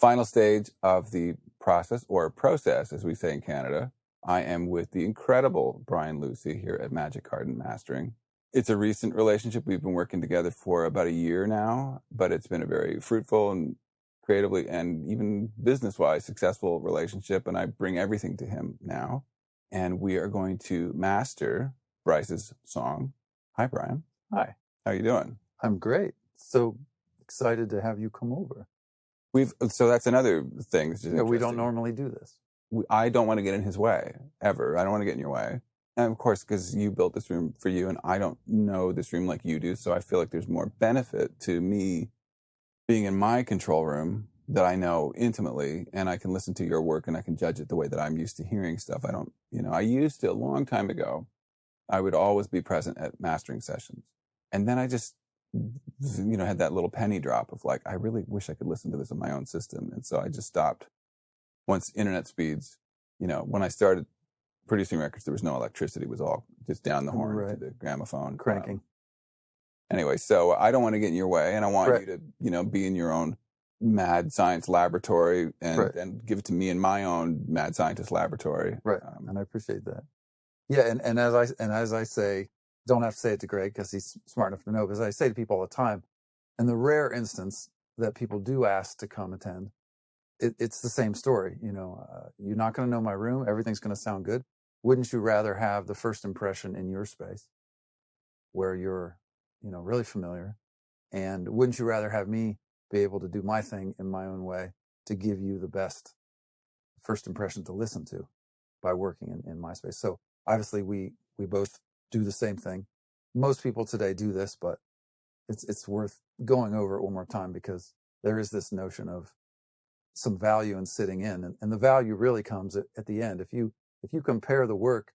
final stage of the process, as we say in Canada. I am with the incredible Brian Lucey here at Magic Garden Mastering. It's a recent relationship. We've been working together for about a year now, but it's been a very fruitful and creatively and even business-wise successful relationship, and I bring everything to him now. And we are going to master Bryce's song. Hi, Brian. Hi. How are you doing? I'm great. So excited to have you come over. So that's another thing. Yeah, we don't normally do this. I don't want to get in his way, ever. I don't want to get in your way. And of course, because you built this room for you, and I don't know this room like you do, so I feel like there's more benefit to me being in my control room that I know intimately, and I can listen to your work and I can judge it the way that I'm used to hearing stuff. I used to, a long time ago, I would always be present at mastering sessions. And then I just, had that little penny drop of like, I really wish I could listen to this on my own system. And so I just stopped. Once internet speeds, when I started producing records, there was no electricity. It was all just down the horn to the gramophone. Cranking. Anyway, so I don't want to get in your way, and I want you to, be in your own mad science laboratory and give it to me in my own mad scientist laboratory. Right. And I appreciate that. Yeah. And as I say, don't have to say it to Greg because he's smart enough to know, because I say to people all the time, in the rare instance that people do ask to come attend, it's the same story. You're not going to know my room. Everything's going to sound good. Wouldn't you rather have the first impression in your space where you're, really familiar? And wouldn't you rather have me be able to do my thing in my own way to give you the best first impression to listen to by working in my space? So obviously we both do the same thing. Most people today do this, but it's worth going over it one more time, because there is this notion of some value in sitting in, and the value really comes at the end. If you compare the work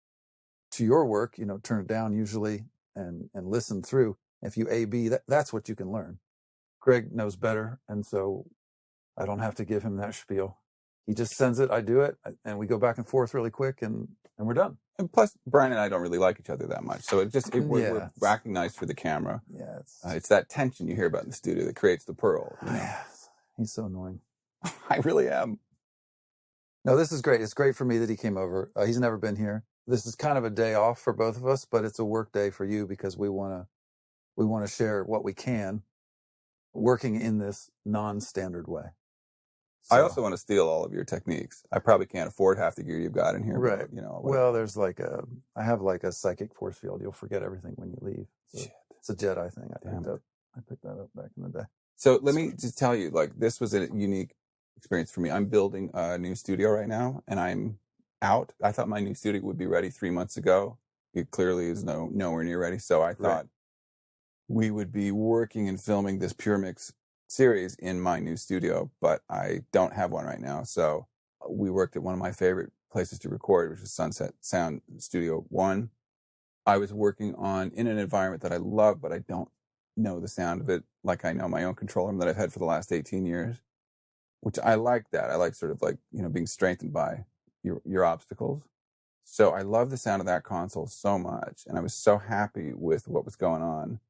to your work, turn it down usually and listen through. If you A/B, that's what you can learn. Greg knows better, and so I don't have to give him that spiel. He just sends it, I do it, and we go back and forth really quick, and we're done. And plus, Brian and I don't really like each other that much, so we're recognized for the camera. Yeah, it's that tension you hear about in the studio that creates the pearl. He's so annoying. I really am. No, this is great. It's great for me that he came over. He's never been here. This is kind of a day off for both of us, but it's a work day for you, because we want to share what we can, working in this non-standard way. So, I also want to steal all of your techniques. I probably can't afford half the gear you've got in here. Right. But, well, there's I have a psychic force field. You'll forget everything when you leave. So it's a Jedi thing. I picked that up back in the day. So let me just tell you, this was a unique experience for me. I'm building a new studio right now, and I'm out. I thought my new studio would be ready 3 months ago. It clearly is nowhere near ready. So I thought we would be working and filming this Pure Mix series in my new studio, but I don't have one right now. So we worked at one of my favorite places to record, which is Sunset Sound Studio 1. I was working in an environment that I love, but I don't know the sound of it like I know my own control room that I've had for the last 18 years, which I like that. I like sort of being strengthened by your obstacles. So I love the sound of that console so much. And I was so happy with what was going on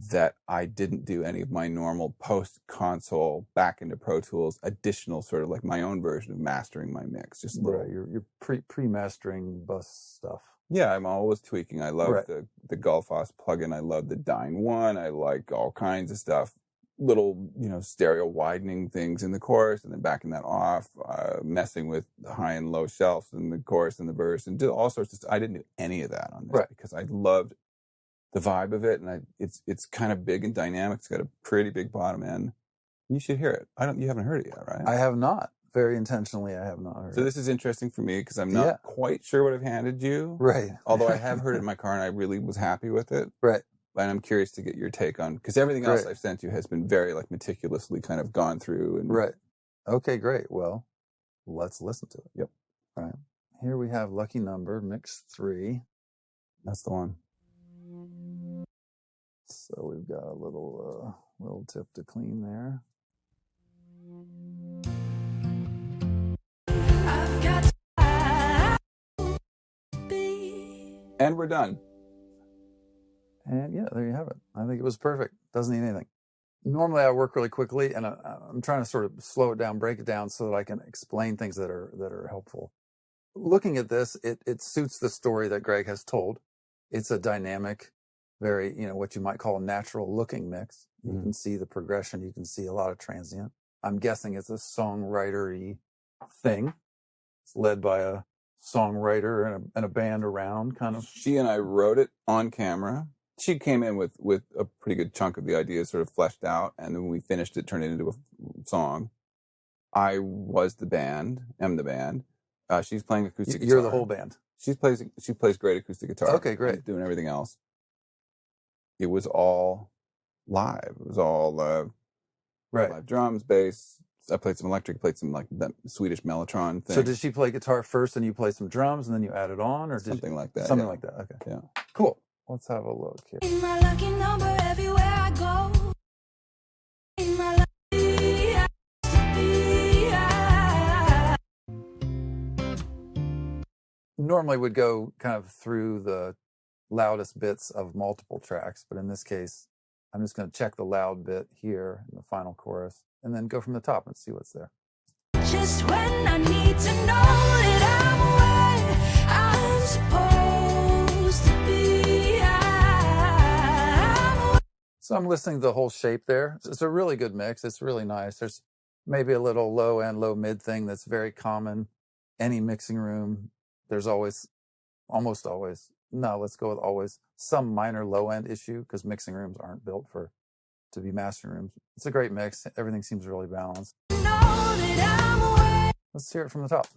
that I didn't do any of my normal post-console back into Pro Tools, additional sort of my own version of mastering my mix. Just you're pre-mastering bus stuff. Yeah, I'm always tweaking. I love the Gullfoss plugin. I love the Dyne One. I like all kinds of stuff. Little, stereo widening things in the chorus and then backing that off, messing with the high and low shelves in the chorus and the verse, and all sorts of stuff. I didn't do any of that on this because I loved the vibe of it, and it's kind of big and dynamic. It's got a pretty big bottom end. You should hear it. You haven't heard it yet, right? I have not. Very intentionally, I have not heard it. So this is interesting for me because I'm not quite sure what I've handed you. Right. Although I have heard it in my car and I really was happy with it. Right. And I'm curious to get your take on, because everything else I've sent you has been very meticulously kind of gone through. And Right. Okay, great. Well, let's listen to it. Yep. All right. Here we have Lucky Number, Mix 3. That's the one. So we've got a little tip to clean there. And we're done. And yeah, there you have it. I think it was perfect. Doesn't need anything. normally I work really quickly, and I'm trying to sort of slow it down, break it down, so that I can explain things that are helpful. Looking at this, it suits the story that Greg has told. It's a dynamic, very, what you might call a natural looking mix. You can see the progression. You can see a lot of transient. I'm guessing it's a songwriter-y thing. It's led by a songwriter and a band around, kind of. She and I wrote it on camera. She came in with a pretty good chunk of the ideas sort of fleshed out, and then when we finished it, turned it into a song. I was the band, am the band. She's playing acoustic guitar. You're the whole band. She plays great acoustic guitar. Okay, great. I'm doing everything else. It was all live. It was all live drums, bass. I played some electric, played some like that Swedish Mellotron thing. So did she play guitar first and you play some drums and then you added on, or something like that? Something like that. Okay. Yeah. Cool. Let's have a look here. In my lucky number everywhere I go. In my lucky Normally would go kind of through the loudest bits of multiple tracks, but in this case, I'm just going to check the loud bit here in the final chorus and then go from the top and see what's there. Just when I need to know that I'm where I'm supposed to be. So I'm listening to the whole shape there. It's a really good mix. It's really nice. There's maybe a little low end, low mid thing that's very common. Any mixing room, there's always, almost always, no, let's go with always, some minor low end issue, because mixing rooms aren't built to be mastering rooms. It's a great mix. Everything seems really balanced. Let's hear it from the top.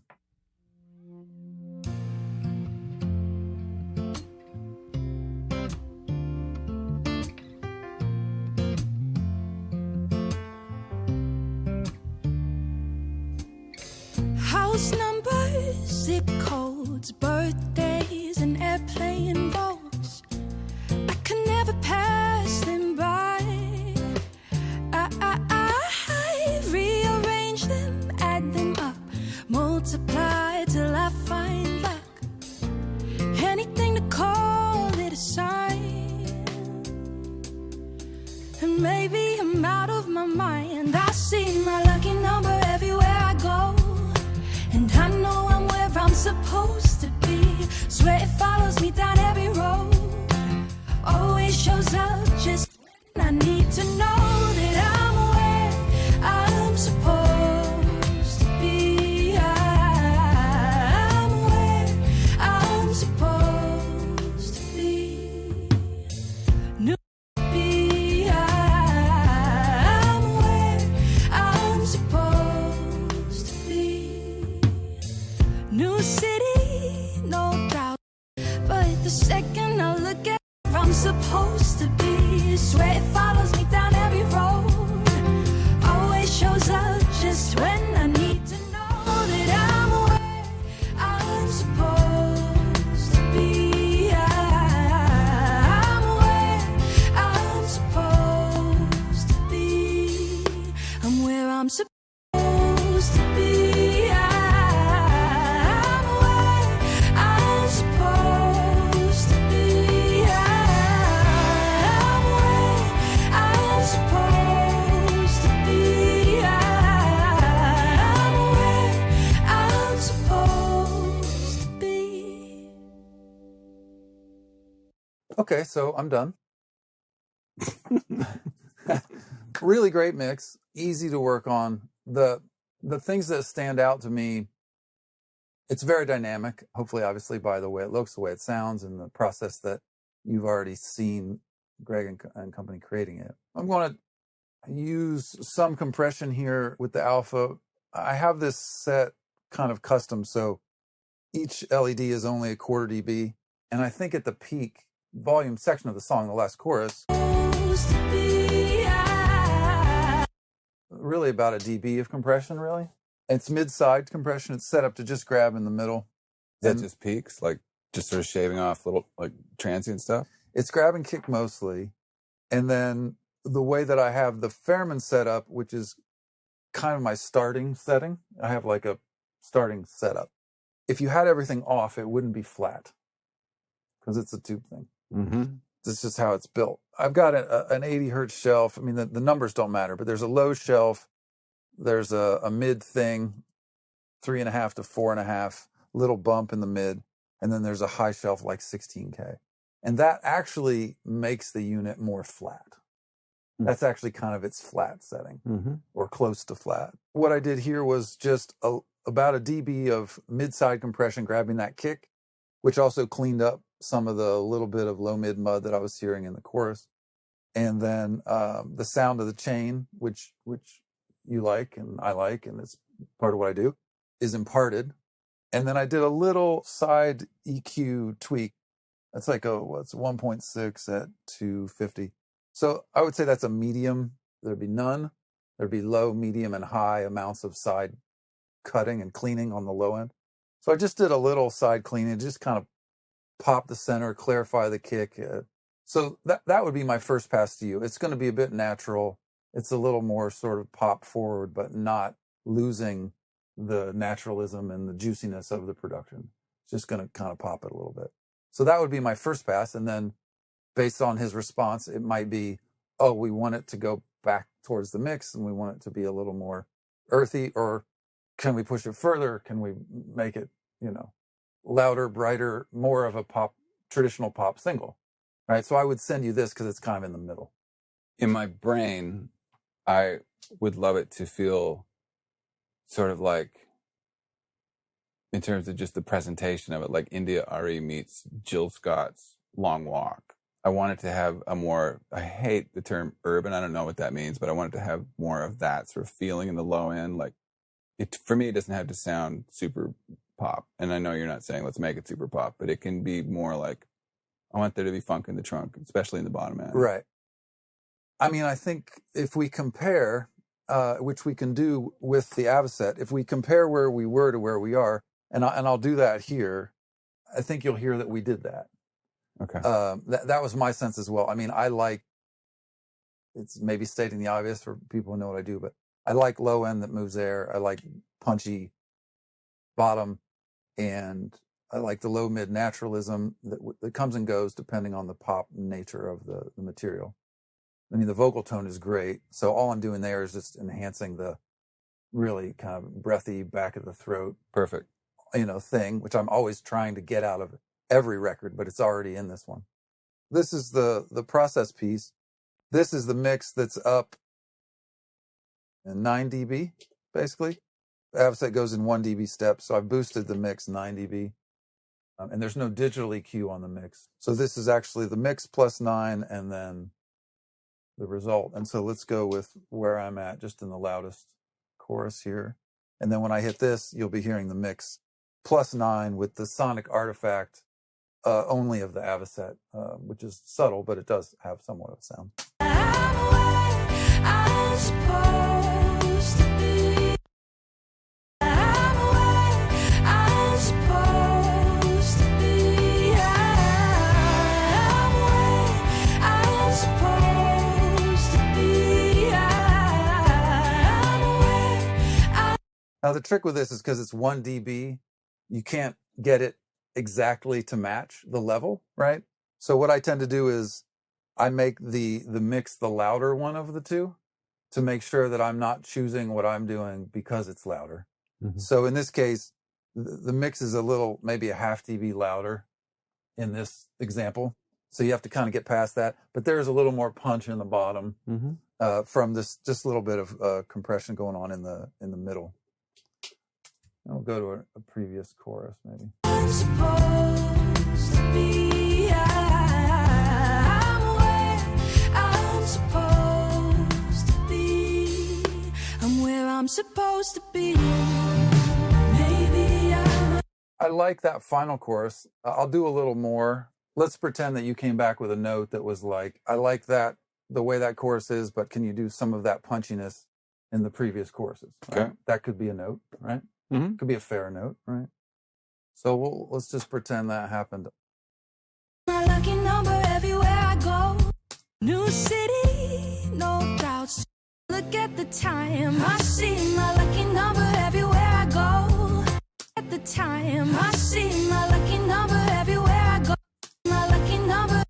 House numbers, zip codes, birthdays, and airplane votes. I can never pass them by. I rearrange them, add them up, multiply till I find luck. Anything to call it a sign. And maybe I'm out of my mind. I see my lucky number everywhere I go. And I know I'm where I'm supposed to be. Swear it follows me down every road. Always shows up just when I need to know that I'm where I'm supposed to be. I'm where I'm supposed to be. New be. I'm where I'm supposed to be. New city, no doubt. But the second I look at where I'm supposed to be, swear it follows me down every road. Always shows up just when I need to know that I'm where I'm supposed to be. I'm where I'm supposed to be. I'm where I'm supposed to be. I'm where I'm supposed to be. I'm where I'm supposed to be. I'm where I'm supposed to be. Okay, so I'm done. Really great mix, easy to work on. The things that stand out to me, it's very dynamic, hopefully, obviously, by the way it looks, the way it sounds, and the process that you've already seen Greg and company creating it. I'm going to use some compression here with the alpha. I have this set kind of custom, so each LED is only a quarter dB, and I think at the peak volume section of the song, the last chorus, Supposed to be. really about a dB of compression, really. It's mid-side compression. It's set up to just grab in the middle. That And just peaks, like just sort of shaving off little like transient stuff. it's grab and kick mostly. And then the way that I have the Fairman set up, which is kind of my starting setting, I have like a starting setup. If you had everything off, it wouldn't be flat because it's a tube thing. Mm-hmm. This is how it's built. I've got an 80 hertz shelf. I mean, the numbers don't matter, but there's a low shelf, there's a mid thing, 3.5 to 4.5, little bump in the mid, and then there's a high shelf like 16K. And that actually makes the unit more flat. That's actually kind of its flat setting, or close to flat. What I did here was just about a dB of mid-side compression, grabbing that kick, which also cleaned up some of the little bit of low-mid mud that I was hearing in the chorus. And then the sound of the chain, which you like and I like, and it's part of what I do, is imparted. And then I did a little side EQ tweak. That's like what's 1.6 at 250. So I would say that's a medium. There'd be none. There'd be low, medium, and high amounts of side cutting and cleaning on the low end. So I just did a little side cleaning, just kind of pop the center, clarify the kick. So that would be my first pass to you. It's going to be a bit natural. It's a little more sort of pop forward, but not losing the naturalism and the juiciness of the production. It's just going to kind of pop it a little bit. So that would be my first pass. And then based on his response, it might be, oh, we want it to go back towards the mix and we want it to be a little more earthy, or can we push it further? Can we make it, louder, brighter, more of a traditional pop single, right? So I would send you this because it's kind of in the middle. In my brain, I would love it to feel sort of like, in terms of just the presentation of it, like India Ari meets Jill Scott's Long Walk. I want it to have I hate the term urban, I don't know what that means, but I want it to have more of that sort of feeling in the low end. Like, for me, it doesn't have to sound super pop. And I know you're not saying let's make it super pop, but it can be more like, I want there to be funk in the trunk, especially in the bottom end. Right. I mean, I think if we compare, which we can do with the Avocet, if we compare where we were to where we are, and I'll do that here, I think you'll hear that we did that. Okay. That was my sense as well. I mean, it's maybe stating the obvious for people who know what I do, but I like low end that moves air. I like punchy bottom, and I like the low mid naturalism that comes and goes depending on the pop nature of the material. I mean, the vocal tone is great. So all I'm doing there is just enhancing the really kind of breathy back of the throat. Perfect. Thing, which I'm always trying to get out of every record, but it's already in this one. This is the process piece. This is the mix that's up in 9 dB, basically. The Avocet goes in 1 dB steps, so I've boosted the mix 9 dB. And there's no digital EQ on the mix. So this is actually the mix plus 9 and then the result. And so let's go with where I'm at, just in the loudest chorus here. And then when I hit this, you'll be hearing the mix plus 9 with the sonic artifact only of the Avocet, which is subtle, but it does have somewhat of a sound. I'm supposed to be. I'm supposed to be. I'm supposed to be. Now the trick with this is because it's 1 dB, you can't get it exactly to match the level, right? So what I tend to do is I make the mix the louder one of the two to make sure that I'm not choosing what I'm doing because it's louder. Mm-hmm. So in this case, the mix is a little, maybe a half dB louder in this example. So you have to kind of get past that. But there's a little more punch in the bottom from this just a little bit of compression going on in the middle. I'll go to a previous chorus, maybe. I'm supposed to be. I'm where I'm supposed to be. I'm where I'm supposed to be. Maybe I like that final chorus. I'll do a little more. Let's pretend that you came back with a note that was like, I like that, the way that chorus is, but can you do some of that punchiness in the previous choruses? Right? Okay. That could be a note, right? Mm-hmm. Could be a fair note, right? So let's just pretend that happened. my lucky number everywhere I go. New city, no doubts. Look at the time. I see my lucky number everywhere I go. At the time, I see my lucky number everywhere I go. My lucky number.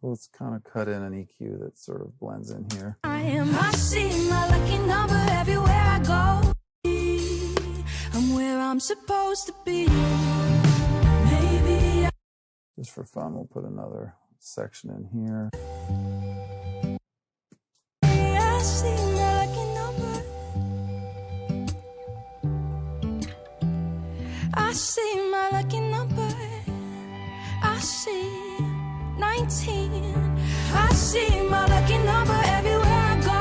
let's kind of cut in an EQ that sort of blends in here. I see my lucky number everywhere I go. I'm where I'm supposed to be. Maybe Just for fun, we'll put another section in here. I see my lucky number. I see my lucky number. I see 19. I see my lucky number everywhere I go.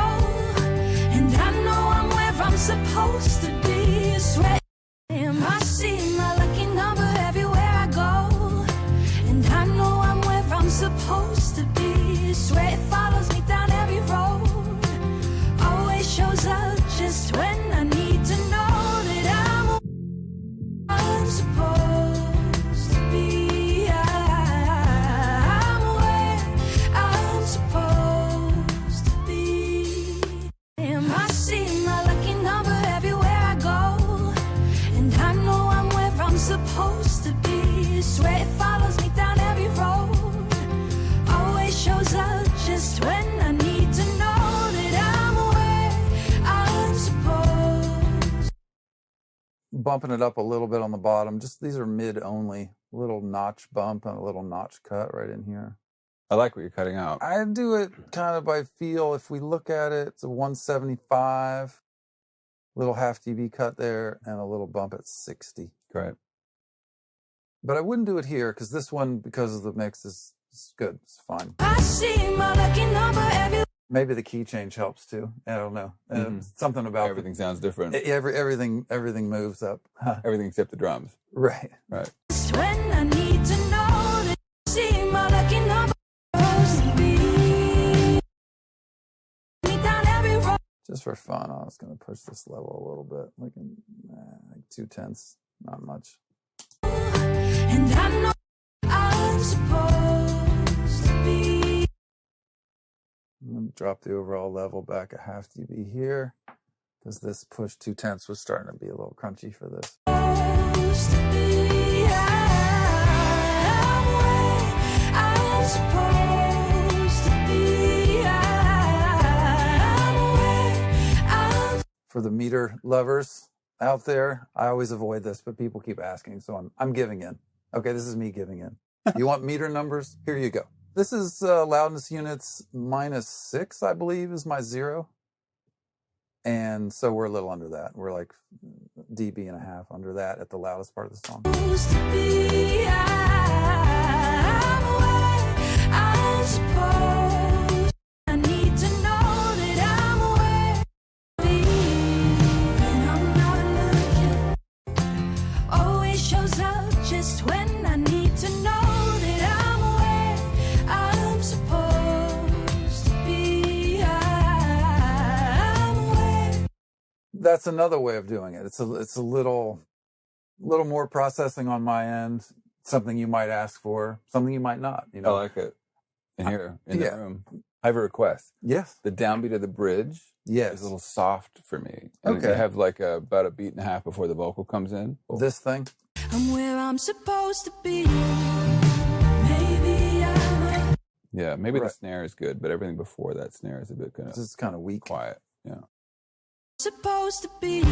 And I know I'm where I'm supposed to be. I swear I see my lucky number everywhere I go. And I know I'm where I'm supposed to be. I swear it follows me down every road. Always shows up just when I need to know that I'm supposed to be. I'm where I'm supposed to be. I see my lucky number everywhere I go. And I know I'm where I'm supposed to be. I swear it follows me down every road. Always shows up just when I need to know that I'm where I'm supposed. Bumping it up a little bit on the bottom. Just these are mid only. Little notch bump and a little notch cut right in here. I like what you're cutting out. I do it kind of by feel. If we look at it, it's a 175, little half dB cut there, and a little bump at 60. Great. But I wouldn't do it here because this one, because of the mix, is good. It's fine. I see my lucky number everywhere. Maybe the key change helps too. I don't know. Something about Everything sounds different. everything moves up. Everything except the drums. Right. Right. Just when I need to know that I see my lucky number supposed to be. Me down every road. Just for fun, I was going to push this level a little bit, like 2/10, not much. And I know I'm supposed to be. I'm going to drop the overall level back a half dB here because this push 2/10 was starting to be a little crunchy for this. Supposed to be. I'm where I'm supposed to be. I'm where I'm. For the meter lovers out there, I always avoid this, but people keep asking, so I'm giving in. Okay, this is me giving in. You want meter numbers? Here you go. This is loudness units -6, I believe, is my 0. And so we're a little under that. We're like dB and a half under that at the loudest part of the song. Supposed to be. I'm where I'm supposed. I need to know that I'm where I be. When I'm not looking, always shows up just when I need to know that I'm where I'm supposed to be. I'm where. That's another way of doing it. It's a little more processing on my end. Something you might ask for, something you might not. You I know. like it. In here, in yeah. the room. I have a request. Yes. The downbeat of the bridge Yes. is a little soft for me. And Okay. You have like about a beat and a half before the vocal comes in. This thing. I'm where I'm supposed to be. Maybe I'm Yeah, maybe Right. the snare is good, but everything before that snare is a bit kind This of is kind of weak. quiet. Yeah. supposed to be.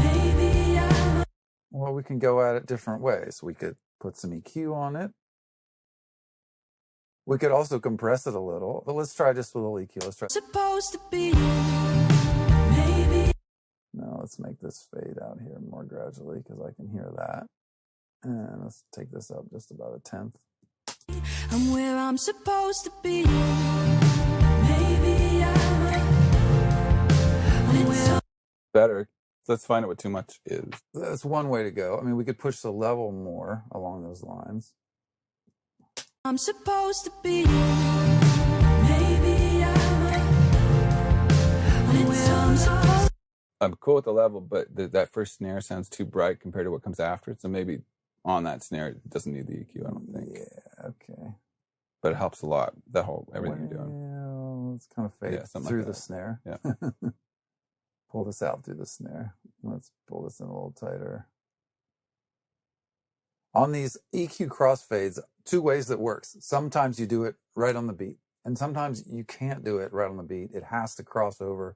Maybe I'm. Well, we can go at it different ways. We could put some EQ on it. We could also compress it a little, but let's try just with a little EQ. Let's try. Supposed to be. Maybe. No, let's make this fade out here more gradually because I can hear that. And let's take this up just about a 1/10. I'm where I'm supposed to be. Maybe I'm where Better. Let's find out what too much is. That's one way to go. I mean, we could push the level more along those lines. I'm supposed to be. Maybe I'm where I'm supposed. I'm cool with the level, but that first snare sounds too bright compared to what comes after it. So maybe on that snare, it doesn't need the EQ, I don't think. Yeah, okay. But it helps a lot, that whole, everything you're doing. Well, let's kind of fade Yeah, something through like the that. snare. Yeah. Pull this out through the snare. Let's pull this in a little tighter. On these EQ crossfades, two ways that works. Sometimes you do it right on the beat, and sometimes you can't do it right on the beat. It has to cross over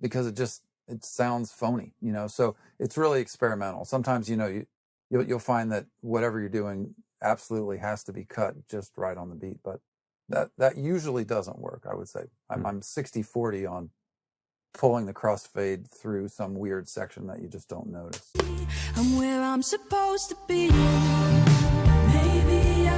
because it sounds phony, you know. So it's really experimental. Sometimes, you know, you'll find that whatever you're doing absolutely has to be cut just right on the beat, but that usually doesn't work, I would say. I'm 60-40 on pulling the crossfade through some weird section that you just don't notice. I'm where I'm supposed to be. Maybe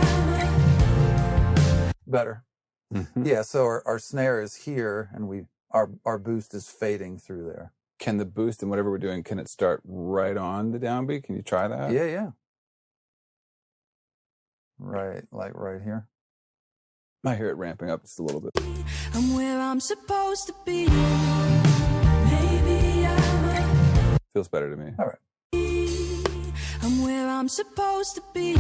Better. Mhm. Yeah, so our snare is here, and our boost is fading through there. Can the boost and whatever we're doing, can it start right on the downbeat? Can you try that? Yeah. Right, like right here. I hear it ramping up just a little bit. I'm where I'm supposed to be. Feels better to me. All right. I'm where I'm supposed to be.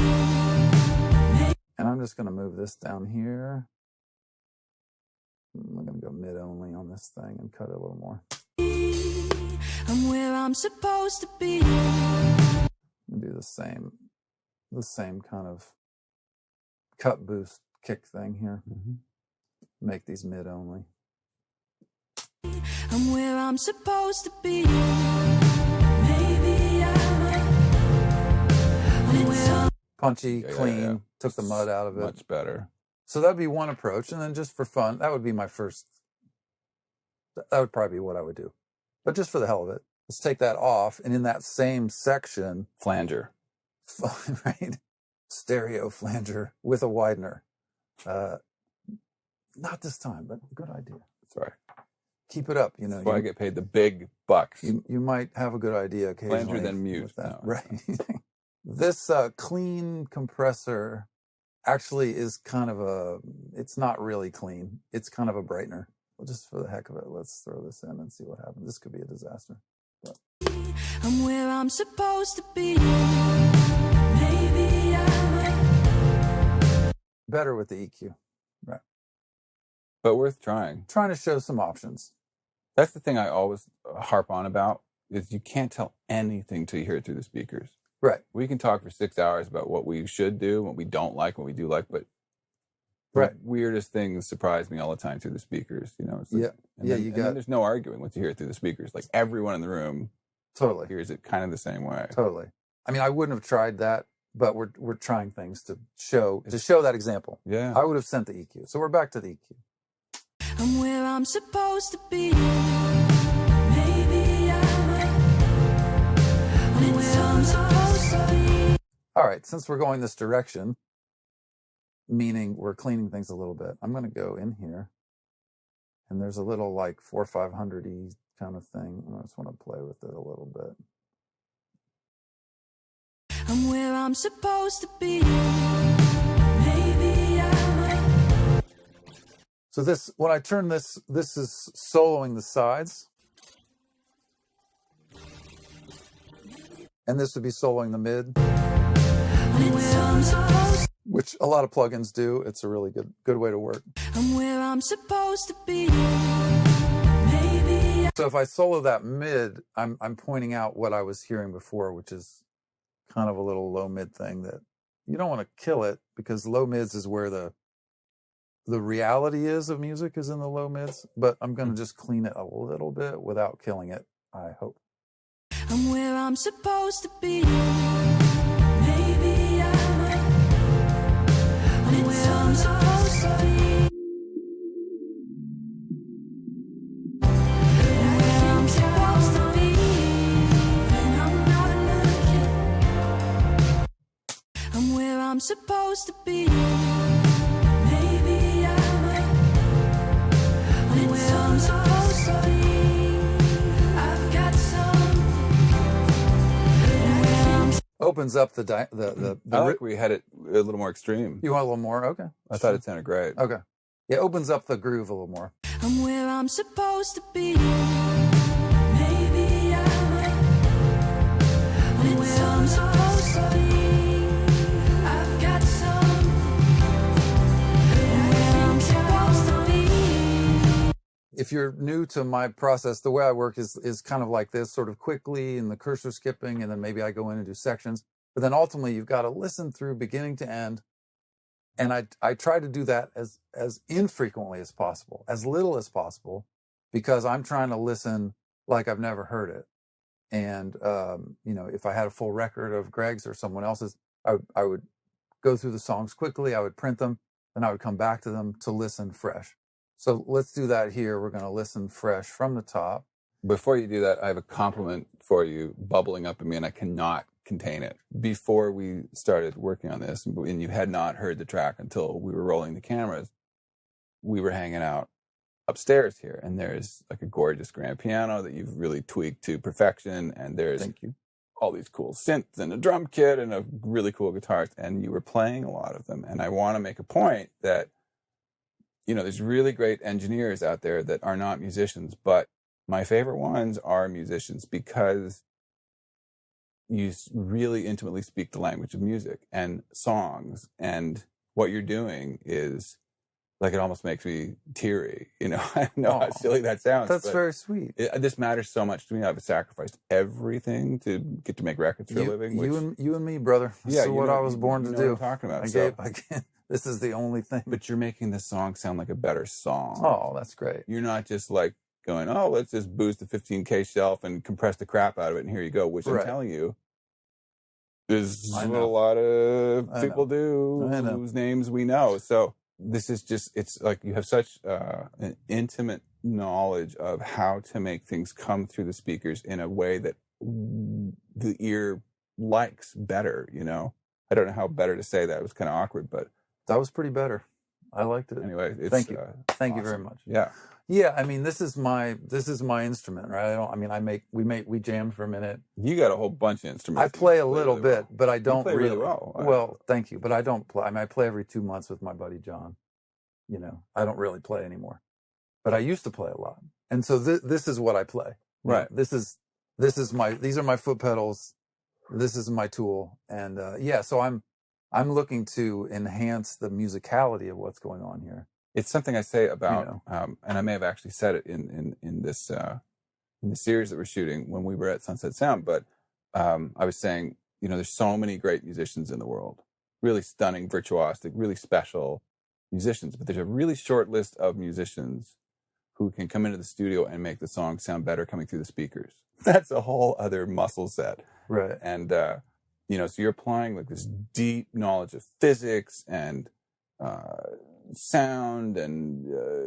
And I'm just going to move this down here. I'm going to go mid only on this thing and cut it a little more. I'm where I'm supposed to be. And do the same kind of cut boost kick thing here. Mhm. Make these mid only. I'm where I'm supposed to be. Punchy, Yeah, clean, yeah. took the mud out of it. Much better. So that'd be one approach. And then just for fun, that would be my first. That would probably be what I would do. But just for the hell of it, let's take that off. And in that same section, Flanger. right? Stereo flanger with a widener. Not this time, but good idea. Sorry. Keep it up. You know, That's why I get paid the big bucks. you might have a good idea occasionally. Flanger then mute. with that. No, Right. This clean compressor actually is kind of it's not really clean. It's kind of a brightener. Well, just for the heck of it, let's throw this in and see what happens. This could be a disaster. But. I'm where I'm supposed to be. Better with the EQ. Right. But worth trying. Trying to show some options. That's the thing I always harp on about, is you can't tell anything till you hear it through the speakers. Right. We can talk for 6 hours about what we should do, what we don't like, what we do like, but Right. the weirdest things surprise me all the time through the speakers. You know, it's like, Yeah. and Yeah, then, you and got- then there's no arguing once you hear it through the speakers. Like everyone in the room Totally. hears it kind of the same way. Totally. I mean, I wouldn't have tried that, but we're trying things to show that example. Yeah. I would have sent the EQ. So we're back to the EQ. I'm where I'm supposed to be. I'm where I'm supposed to be. All right, since we're going this direction, meaning we're cleaning things a little bit, I'm going to go in here, and there's a little like 4/500-y kind of thing. I just want to play with it a little bit. I'm where I'm supposed to be. So this, when I turn this is soloing the sides, and this would be soloing the mid, I'm where I'm supposed. which a lot of plugins do. It's a really good way to work. I'm where I'm supposed to be. So if I solo that mid, I'm pointing out what I was hearing before, which is kind of a little low mid thing that you don't want to kill it, because low mids is where the reality is of music, is in the low mids. But I'm going to just clean it a little bit without killing it, I hope. I'm where I'm supposed to be. I'm where I'm supposed to be. I'm where I'm supposed to be. And I'm not looking. I'm where I'm supposed to be. I'm where I'm supposed to be. I've got some. Opens up the I like where you had it a little more extreme. You want a little more? Okay. I thought it sounded great. Okay. Yeah, opens up the groove a little more. I'm where I'm supposed to be. I'm where I'm supposed to be. I've got some. I'm where I'm supposed to be. If you're new to my process, the way I work is kind of like this, sort of quickly, and the cursor skipping, and then maybe I go in and do sections. But then ultimately you've got to listen through beginning to end. And I try to do that as infrequently as possible, as little as possible, because I'm trying to listen like I've never heard it. And, if I had a full record of Greg's or someone else's, I would go through the songs quickly. I would print them, and I would come back to them to listen fresh. So let's do that here. We're going to listen fresh from the top. Before you do that, I have a compliment for you bubbling up in me, and I cannot contain it. Before we started working on this, and you had not heard the track until we were rolling the cameras, we were hanging out upstairs here, and there's like a gorgeous grand piano that you've really tweaked to perfection, and there's Thank you. all these cool synths and a drum kit and a really cool guitars, and you were playing a lot of them. And I want to make a point that, there's really great engineers out there that are not musicians, but my favorite ones are musicians because you really intimately speak the language of music and songs, and what you're doing is like, it almost makes me teary. I know how silly that sounds. That's very sweet. This matters so much to me. I've sacrificed everything to get to make records for a living. You and me, brother. This is what I was born to do. What I'm talking about. This is the only thing. But you're making the song sound like a better song. Oh, that's great. You're not just like going, oh, let's just boost the 15K shelf and compress the crap out of it, and here you go, which I'm telling you, there's what a lot of people do whose names we know. So this is just, it's like you have such an intimate knowledge of how to make things come through the speakers in a way that the ear likes better, I don't know how better to say that. It was kind of awkward, but that was pretty better. I liked it. Anyway, thank you. Thank awesome. You very much. Yeah. Yeah, I mean, this is my instrument, right? We jammed for a minute. You got a whole bunch of instruments. I play a little bit, but I don't play really well. Well, thank you, but I don't play. I play every 2 months with my buddy John. I don't really play anymore, but I used to play a lot. And so this is what I play. Right. These are my foot pedals. This is my tool. And so I'm looking to enhance the musicality of what's going on here. It's something I say about, and I may have actually said it in this in the series that we're shooting when we were at Sunset Sound. But I was saying, there's so many great musicians in the world, really stunning, virtuosic, really special musicians. But there's a really short list of musicians who can come into the studio and make the song sound better coming through the speakers. That's a whole other muscle set, right? And so you're applying like this deep knowledge of physics and sound and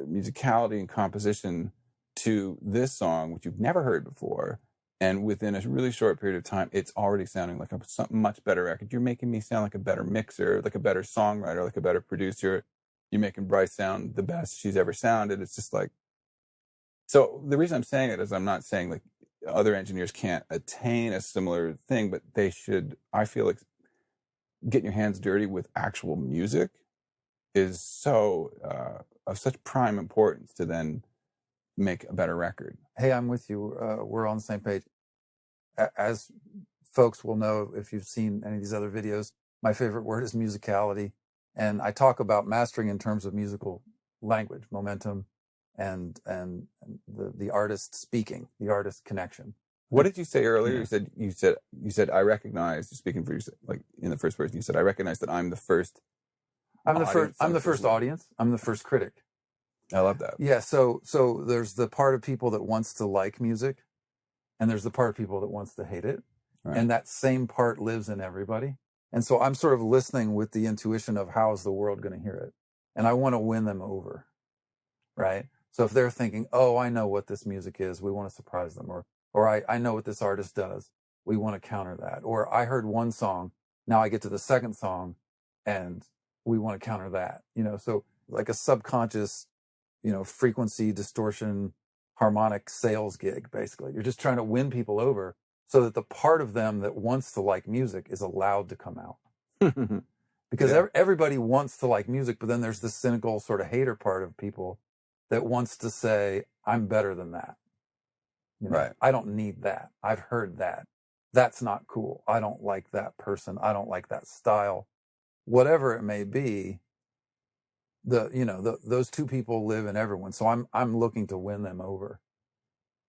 musicality and composition to this song, which you've never heard before. And within a really short period of time, it's already sounding like a much better record. You're making me sound like a better mixer, like a better songwriter, like a better producer. You're making Bryce sound the best she's ever sounded. It's just like, so the reason I'm saying it is I'm not saying like other engineers can't attain a similar thing, but they should. I feel like getting your hands dirty with actual music is so of such prime importance to then make a better record. Hey, I'm with you. We're on the same page. As folks will know if you've seen any of these other videos, my favorite word is musicality. And I talk about mastering in terms of musical language, momentum, and the artist speaking, the artist connection. What did you say earlier? Yeah. You said I recognize, speaking for yourself, like in the first person, you said I recognize that I'm the first. I'm the first audience. I'm the first critic. I love that. Yeah. So there's the part of people that wants to like music, and there's the part of people that wants to hate it. Right. And that same part lives in everybody. And so I'm sort of listening with the intuition of how is the world going to hear it? And I want to win them over. Right. So if they're thinking, oh, I know what this music is, we want to surprise them. Or I know what this artist does, we want to counter that. Or I heard one song, now I get to the second song and we want to counter that. So like a subconscious, frequency distortion, harmonic sales gig, basically. You're just trying to win people over so that the part of them that wants to like music is allowed to come out. Because everybody wants to like music, but then there's this cynical sort of hater part of people that wants to say, I'm better than that. Right. I don't need that. I've heard that. That's not cool. I don't like that person. I don't like that style. Whatever it may be, those two people live in everyone. So I'm looking to win them over,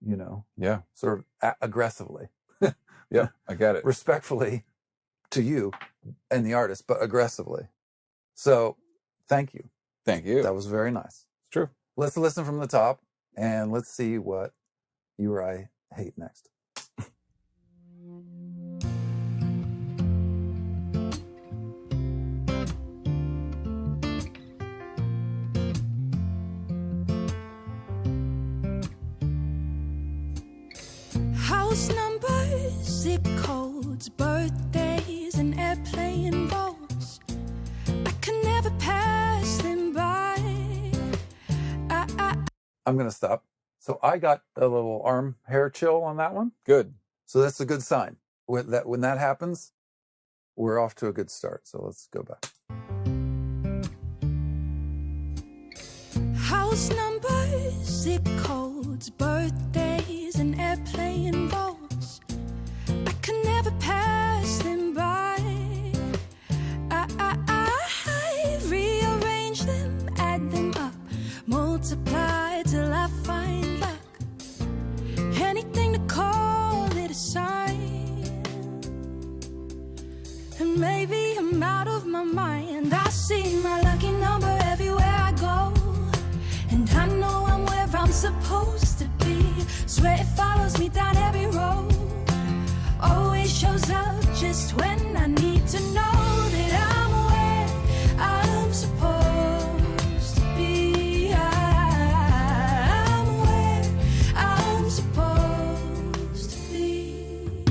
Yeah. sort of aggressively. Yeah, I get it. Respectfully, to you and the artist, but aggressively. So thank you. Thank you. That was very nice. It's true. Let's listen from the top and let's see what you or I hate next. House numbers, zip codes, birthdays, and airplane roads. I can never pass them by. I'm going to stop. So I got a little arm hair chill on that one. Good. So that's a good sign. When that happens, we're off to a good start. So let's go back. House numbers, zip codes, birthdays, and airplane roads. I can never pass them by. I rearrange them, add them up, multiply till I find luck. Anything to call it a sign. And maybe I'm out of my mind. I see my lucky number everywhere I go. And I know I'm where I'm supposed to be. Swear it follows me down every road. Always shows up just when I need to know that I'm where I'm supposed to be. I'm where I'm supposed to be.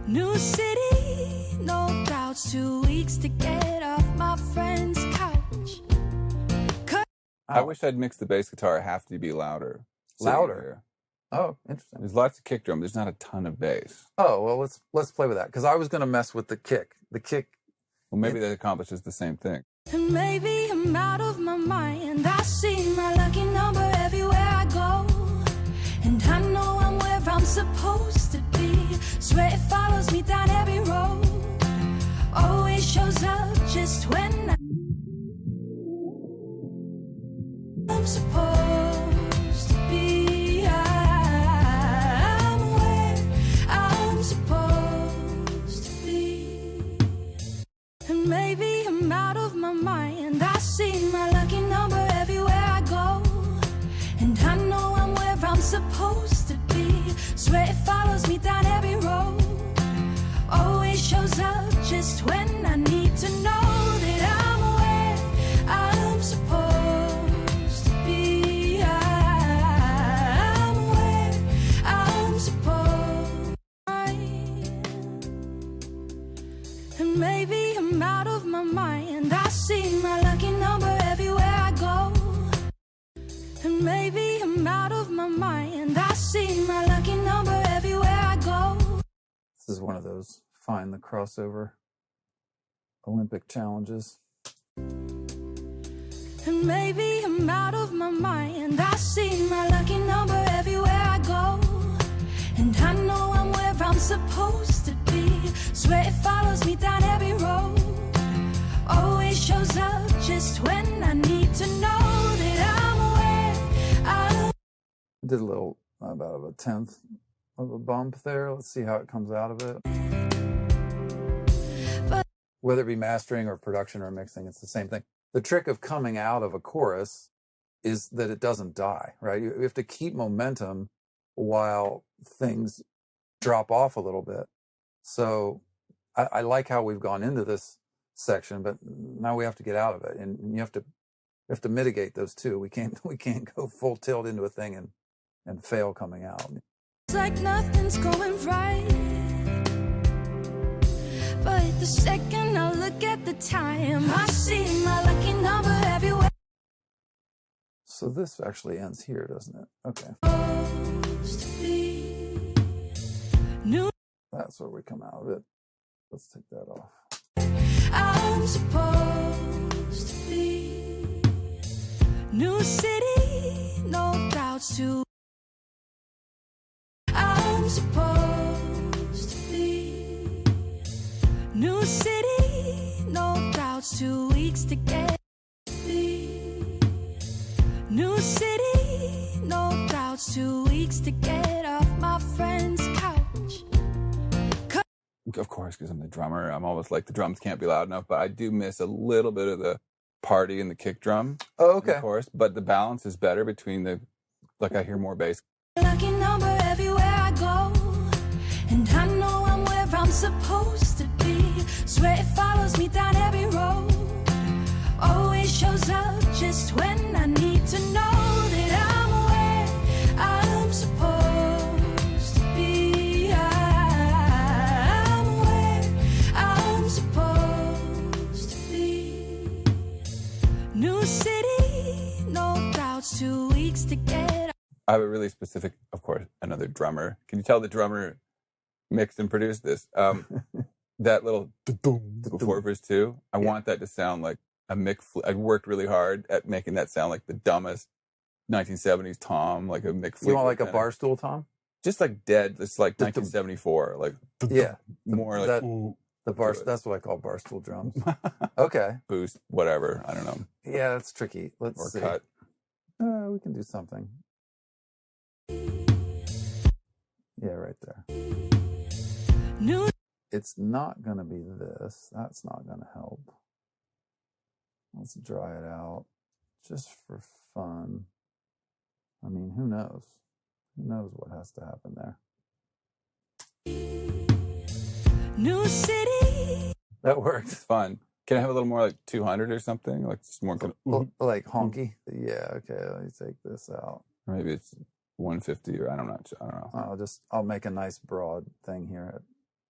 New city, no doubts. 2 weeks to get off my friend's couch. I wish I'd mixed the bass guitar half to be louder. Louder? Here. Oh, interesting. There's lots of kick drum. There's not a ton of bass. Oh, well, let's play with that. Because I was going to mess with the kick. The kick. Well, maybe that accomplishes the same thing. And maybe I'm out of my mind. I see my lucky number everywhere I go. And I know I'm where I'm supposed to be. Swear it follows me down every road. Always shows up just when I'm supposed to be. I'm where I'm supposed to be. And maybe I'm out of my mind. I see my lucky number everywhere I go. And I know I'm where I'm supposed to be. Swear it follows me down every road. Always shows up just when I need to know that I'm where I'm supposed to be. I'm where I'm supposed to be. And maybe I'm out of my mind. I see my lucky number everywhere I go. And maybe I'm out of my mind. I see my lucky number everywhere I go. This is one of those find the crossover Olympic challenges. And maybe I'm out of my mind. I see my lucky number everywhere I go. And I know I'm where I'm supposed to be. Swear it follows me down every road. Always shows up just when I need to know that I'm where I'm. Did a little, about a tenth of a bump there. Let's see how it comes out of it. Whether it be mastering or production or mixing, it's the same thing. The trick of coming out of a chorus is that it doesn't die, right? You have to keep momentum while things drop off a little bit. So I like how we've gone into this section, but now we have to get out of it, and you have to mitigate those two. We can't go full tilt into a thing and fail coming out. It's like nothing's going right. But the second I look at the time, I see my lucky number everywhere. So this actually ends here, doesn't it? Okay. Supposed to be. New. That's where we come out of it. Let's take that off. I'm supposed to be. New city, no doubts to. I'm supposed to be. New city, no doubts. 2 weeks to get. New city, no doubts. 2 weeks to get off my friend's couch. Of course, because I'm the drummer. I'm always like, the drums can't be loud enough, but I do miss a little bit of the party and the kick drum. Oh, Of course, but the balance is better between I hear more bass. Lucky number everywhere I go, and I know I'm where I'm supposed to be. Swear it follows me down every road. Always shows up just when I need to know that I'm where I'm supposed to be. I'm where I'm supposed to be. New city, no doubts, 2 weeks to get. I have a really specific, of course, another drummer. Can you tell the drummer mixed and produced this? That little before verse 2, I want that to sound like a Mick. I worked really hard at making that sound like the dumbest 1970s Tom, like a Mick. You want like a kinda, Barstool Tom? Just like dead. It's like 1974, like Yeah, more like that- ooh, the bar. That's what I call Barstool drums. Okay. boost, whatever. I don't know, Yeah, that's tricky. or Let's see. cut. We can do something. Yeah, right there. New It's not going to be this. That's not going to help. Let's dry it out just for fun. I mean, who knows? Who knows what has to happen there? new city. That worked. It's fun. Can I have a little more like 200 or something? Like just more kind of, Like honky. Yeah. Okay. Let me take this out. or maybe it's 150 or I don't know. I'll make a nice broad thing here.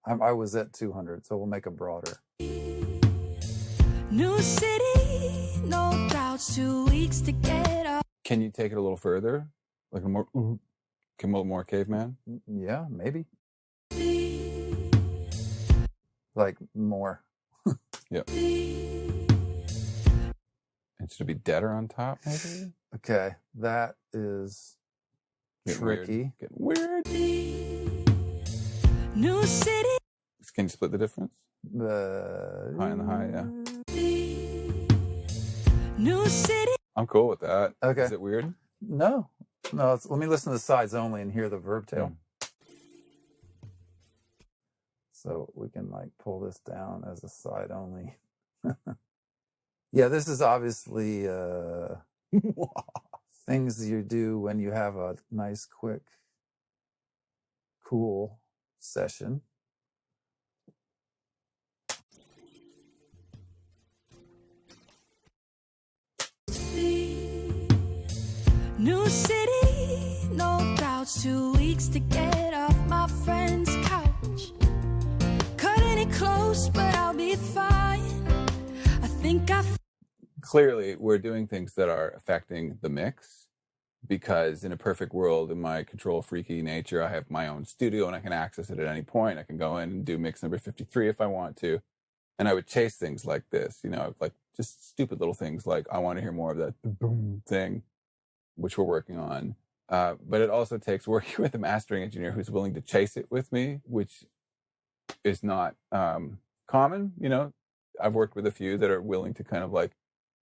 I was at 200, so we'll make a broader. New city, no doubts, 2 weeks to get up. Can you take it a little further? Like a more, can a little more caveman? Yeah, maybe. Like more. Yep. And should it be deader on top, maybe? Okay, that is Getting tricky. Weird. Getting weird. New city, Can you split the difference? The High and the high, yeah. new city. I'm cool with that. Okay. Is it weird? No. Let me listen to the sides only and hear the verb tail. So we can like pull this down as a side only. Yeah, this is obviously things you do when you have a nice, quick, cool session. New city, no doubts, 2 weeks to get off my friend's couch. Cutting it close, but I'll be fine. I think Clearly, we're doing things that are affecting the mix because in a perfect world, in my control freaky nature, I have my own studio and I can access it at any point. I can go in and do mix number 53 if I want to. And I would chase things like this, like just stupid little things like I want to hear more of that boom thing, which we're working on. But it also takes working with a mastering engineer who's willing to chase it with me, which is not common. I've worked with a few that are willing to kind of like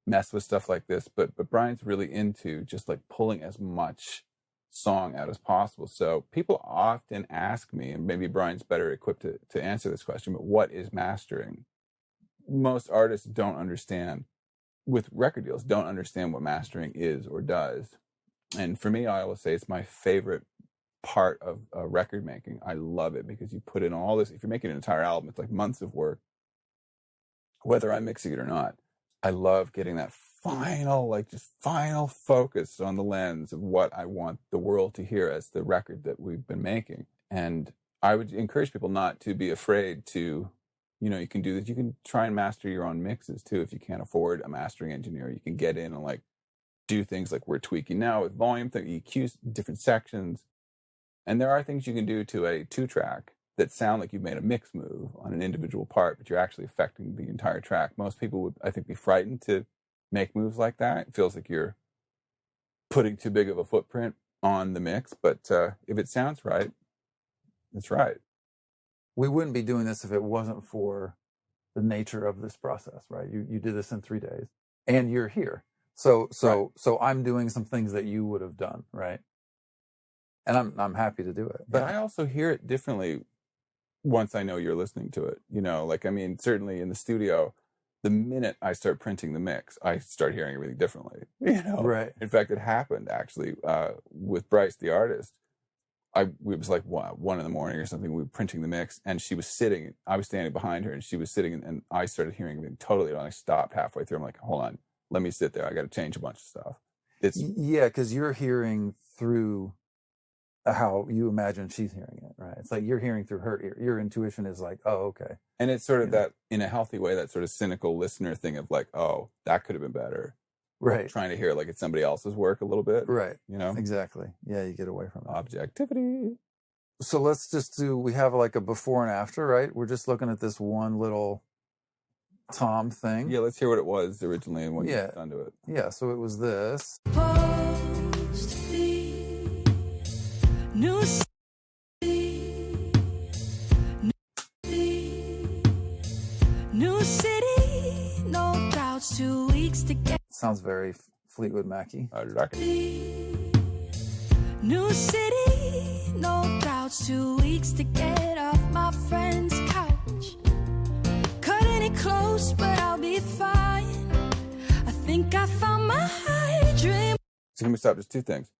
mess with stuff like this, but Brian's really into just like pulling as much song out as possible. So people often ask me, and maybe Brian's better equipped to answer this question, but what is mastering? Most artists don't understand, with record deals, don't understand what mastering is or does. And for me, I always say it's my favorite part of record making. I love it because you put in all this. If you're making an entire album, it's like months of work, whether I'm mixing it or not. I love getting that final focus on the lens of what I want the world to hear as the record that we've been making. And I would encourage people not to be afraid to, you can do this. You can try and master your own mixes too. If you can't afford a mastering engineer, you can get in and like do things like we're tweaking now with volume, EQs, different sections. And there are things you can do to a 2-track that sound like you've made a mix move on an individual part, but you're actually affecting the entire track. Most people would, I think, be frightened to make moves like that. It feels like you're putting too big of a footprint on the mix, but if it sounds right, it's right. We wouldn't be doing this if it wasn't for the nature of this process, right? You did this in 3 days and you're here. So I'm doing some things that you would have done, right? And I'm happy to do it. But I also hear it differently once I know you're listening to it, you know, like, I mean, certainly in the studio, the minute I start printing the mix, I start hearing everything differently, you know? Right. In fact, it happened actually with Bryce, the artist. It was like 1 a.m. or something. We were printing the mix, and she was sitting. I was standing behind her, and she was sitting, and I started hearing everything totally. And I stopped halfway through. I'm like, hold on, let me sit there. I got to change a bunch of stuff. Yeah, because you're hearing through how you imagine she's hearing it, right? It's like you're hearing through her ear. Your intuition is like, oh, okay. And it's sort of that, in a healthy way, that sort of cynical listener thing of like, oh, that could have been better. Right. Trying to hear it like it's somebody else's work a little bit. Right. You know? Exactly. Yeah, you get away from it. Objectivity. So let's just we have like a before and after, right? We're just looking at this one little Tom thing. Yeah, let's hear what it was originally and what Yeah. you've done to it. Yeah, so it was this. Supposed to be new city, new city, no doubts, 2 weeks to get Sounds very Fleetwood Mackie. I like it. new city, no doubts, 2 weeks to get off my friend's couch. Cutting it close, but I'll be fine. I think I found my dream. So can we stop? Just 2 things.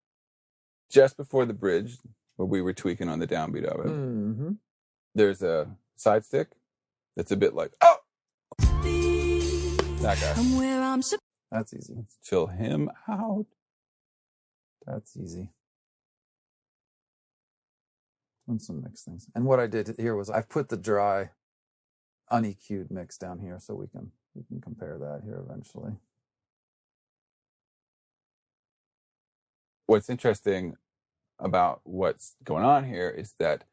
Just before the bridge, where we were tweaking on the downbeat of it, Mm-hmm. there's a side stick that's a bit like, oh, that guy. I'm where I'm supposed That's easy. Let's chill him out. That's easy. And some mixed things. And what I did here was I've put the dry, un-EQ'd mix down here so we can compare that here eventually. What's interesting about what's going on here is that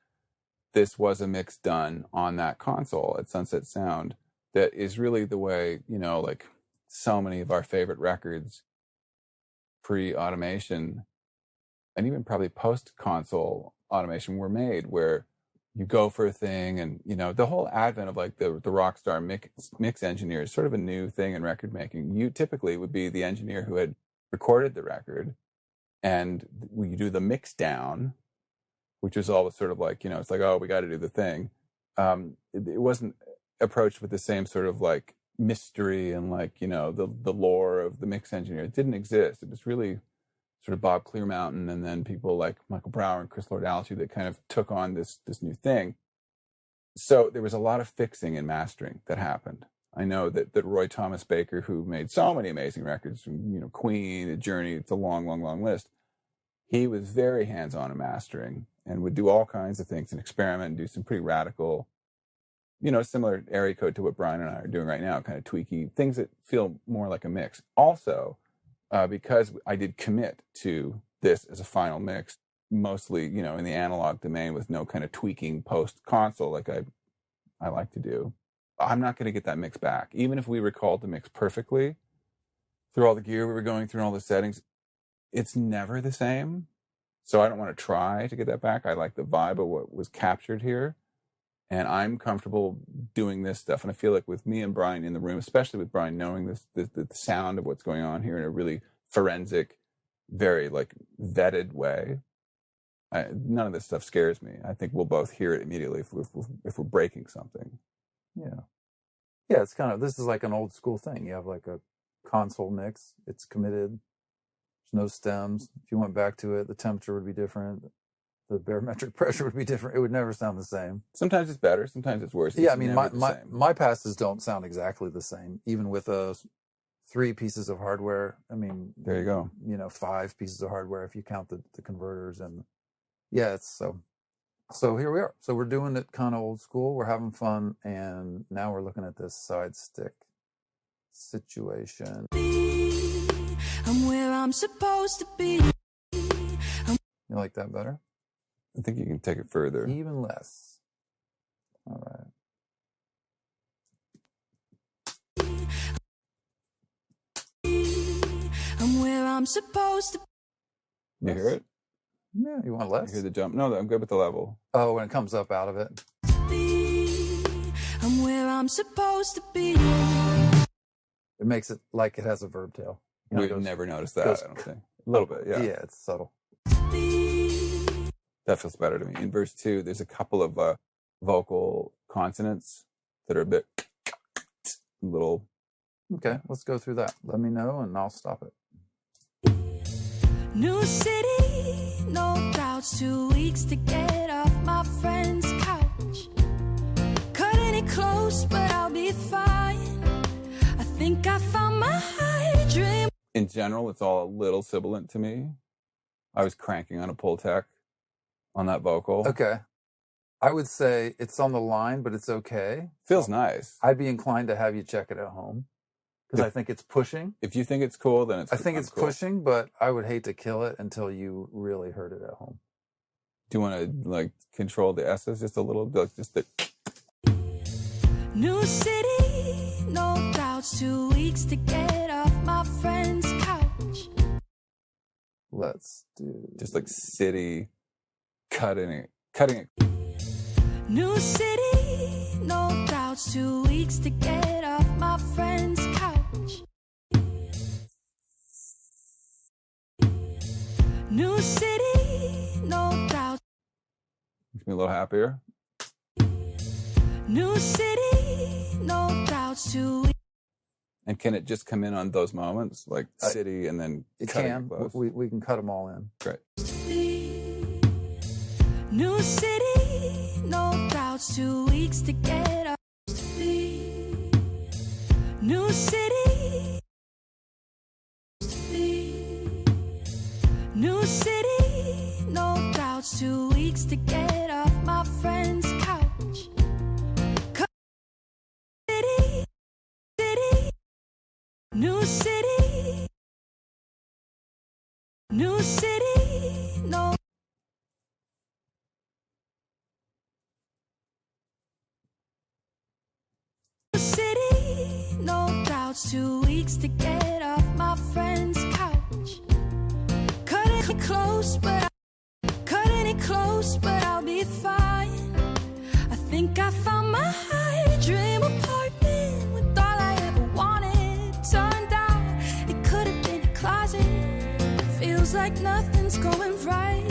this was a mix done on that console at Sunset Sound that is really the way, you know, like so many of our favorite records pre-automation and even probably post-console automation were made, where you go for a thing and, you know, the whole advent of like the rock star mix engineer is sort of a new thing in record making. You typically would be the engineer who had recorded the record, and you do the mix down, which is always sort of like, you know, it's like, oh, we got to do the thing. It wasn't approached with the same sort of like mystery and like, you know, the lore of the mix engineer. It didn't exist. It was really sort of Bob Clearmountain and then people like Michael Brower and Chris Lord-Alge that kind of took on this new thing. So there was a lot of fixing and mastering that happened. I know that Roy Thomas Baker, who made so many amazing records, from, you know, Queen, Journey, it's a long, long, long list. He was very hands-on in mastering and would do all kinds of things and experiment and do some pretty radical, you know, similar area code to what Brian and I are doing right now, kind of tweaky things that feel more like a mix. Also, because I did commit to this as a final mix, mostly, you know, in the analog domain with no kind of tweaking post-console like I like to do, I'm not going to get that mix back. Even if we recalled the mix perfectly through all the gear we were going through and all the settings, it's never the same. So I don't want to try to get that back. I like the vibe of what was captured here. And I'm comfortable doing this stuff. And I feel like with me and Brian in the room, especially with Brian knowing the sound of what's going on here in a really forensic, very like vetted way, none of this stuff scares me. I think we'll both hear it immediately if we're breaking something. Yeah. Yeah, it's kind of, this is like an old school thing. You have like a console mix. It's committed. There's no stems. If you went back to it, the temperature would be different. The barometric pressure would be different. It would never sound the same. Sometimes it's better. Sometimes it's worse. Yeah, It's I mean, never the same. my passes don't sound exactly the same, even with 3 pieces of hardware. I mean, There you go. you know, 5 pieces of hardware if you count the converters. And yeah, it's so here we are. So we're doing it kind of old school. We're having fun. And now we're looking at this side stick situation. I'm where I'm supposed to be. You like that better? I think you can take it further. Even less. All right. I'm where I'm supposed to You hear it? Yeah, you want You less? hear the jump? No, I'm good with the level. Oh, when it comes up out of it. be. I'm where I'm supposed to be. It makes it like it has a verb tail. You know, it We've goes- never noticed that, goes- I don't think. A little bit, yeah. Yeah, it's subtle. Be. That feels better to me. In verse 2, there's a couple of vocal consonants that are a bit little. Okay, let's go through that. Let me know and I'll stop it. New city, no doubts. 2 weeks to get off my friend's couch. Cutting it close, but I'll be fine. I think I found my dream. In general, it's all a little sibilant to me. I was cranking on a Pultec on that vocal. Okay. I would say it's on the line, but it's okay. Feels nice. I'd be inclined to have you check it at home because I think it's pushing. If you think it's cool, then I think it's cool. pushing, but I would hate to kill it until you really heard it at home. Do you want to like control the S's just a little bit? Just the... New city, no doubts. 2 weeks to get off my friend's couch. Let's do just like city, cutting it. New city, no doubts. 2 weeks to get off my friend's couch. New city, no doubts. Makes me a little happier. New city, no doubts. 2 weeks. And can it just come in on those moments, like city, and then it cutting can. close? We can cut them all in. Great. New city, no doubts. 2 weeks to get off. New city. New city, no doubts. 2 weeks to get off my friend's couch. City, city. New city. New city, no. City, no doubts. 2 weeks to get off my friend's couch. Cutting it close, but I'll be fine. I think I found my dream apartment with all I ever wanted. Turned out it could have been a closet. Feels like nothing's going right.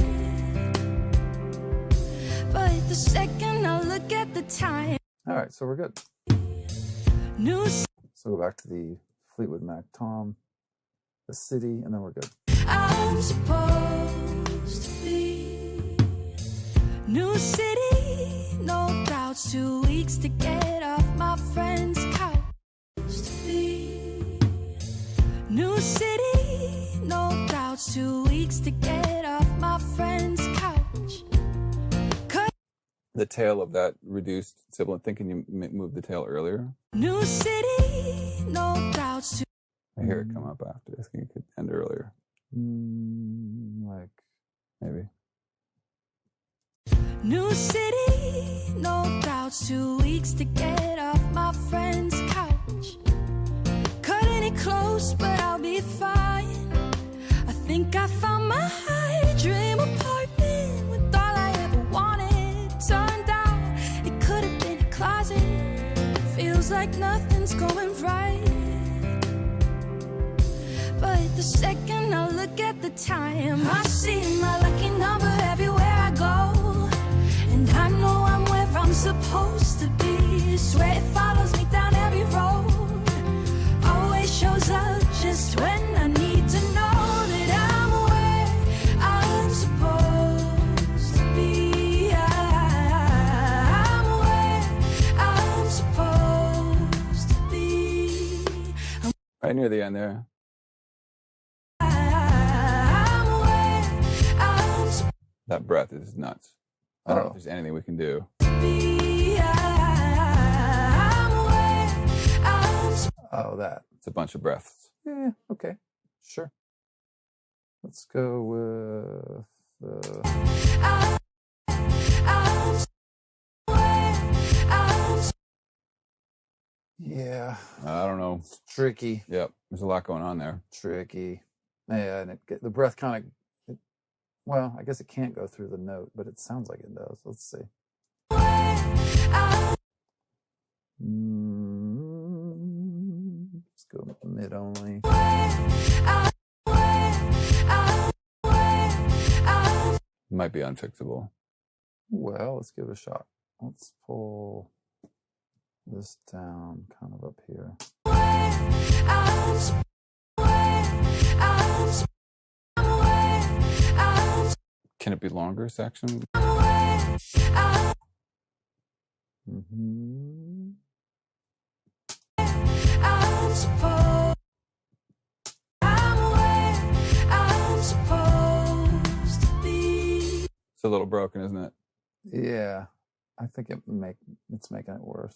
But the second I look at the time. All right, so we're good. New So go back to the Fleetwood Mac Tom, the city, and then we're good. I'm supposed to be. New city, no doubts. 2 weeks to get off my friend's couch. New city, no doubts. 2 weeks to get off my friend's couch. The tail of that reduced sibilant. Thinking you moved the tail earlier. New city, no doubts. I hear it come up after. I think it could end earlier. Like Maybe. New city, no doubts. 2 weeks to get off my friend's couch. Cutting it close, but I'll be fine. I think I found my dream apartment with all I ever wanted. Turned out it could have been a closet. Feels like nothing's going right. But the second I look at the time, I see my lucky number everywhere I go. And I know I'm where I'm supposed to be. Swear it follows me down every road. Always shows up just when I need to know that I'm where I'm supposed to be. I'm where I'm supposed to be. Right near the end there. That breath is nuts. I don't know if there's anything we can do. oh, that. It's a bunch of breaths. Yeah, okay, sure. Let's go with yeah. I don't know. It's tricky. Yep. There's a lot going on there. Tricky. Yeah, and the breath kind of. Well, I guess it can't go through the note, but it sounds like it does. Let's see. Let's go mid only. Might be unfixable. Well, let's give it a shot. let's pull this down kind of up here. Can it be longer section? Mm-hmm. It's a little broken, isn't it? Yeah, I think it's making it worse.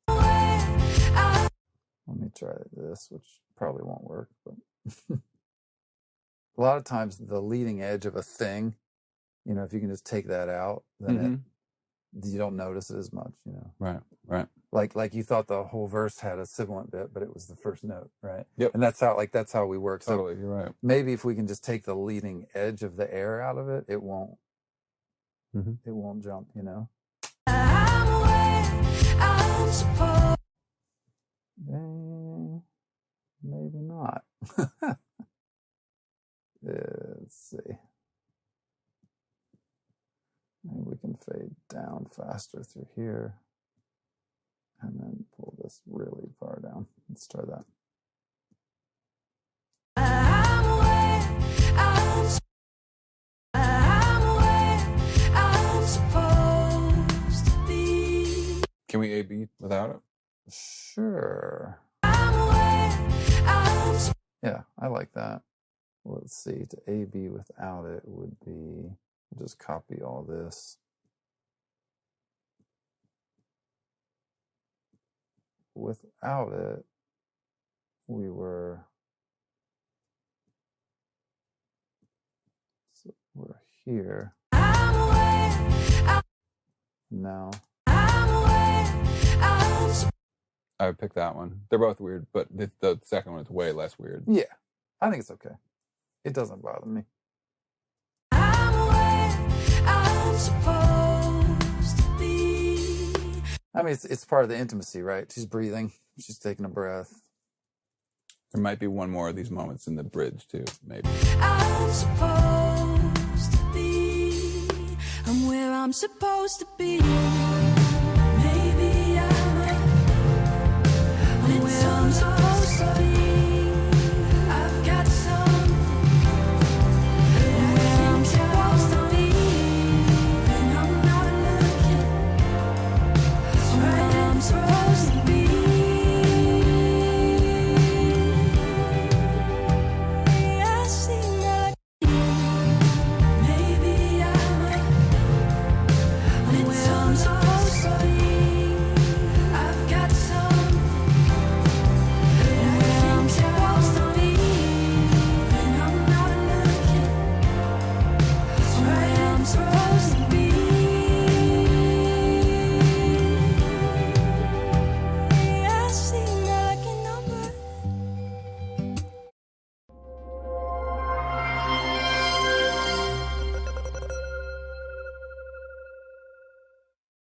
Let me try this, which probably won't work, but a lot of times the leading edge of a thing, you know, if you can just take that out, then you don't notice it as much, you know. Right, right. Like you thought the whole verse had a sibilant bit, but it was the first note, right? Yep. And that's how we work. Totally, So you're right. maybe if we can just take the leading edge of the air out of it, it won't jump, you know. Maybe not. Let's see. Maybe we can fade down faster through here and then pull this really far down. Let's try that. Can we A-B without it? Sure. Yeah, I like that. Let's see, to A-B without it would be, we'll just copy all this. Without it, we're here. No. I would pick that one. They're both weird, but the second one is way less weird. Yeah, I think it's okay. It doesn't bother me. I mean, it's part of the intimacy, right? She's breathing. She's taking a breath. There might be one more of these moments in the bridge, too, maybe. I'm supposed to be. I'm where I'm supposed to be. Maybe I'm where I'm supposed to be. I've got something. I'm where I'm supposed to be. And I'm not looking. It's where I'm supposed to be. I see my maybe I'm where I'm supposed to be.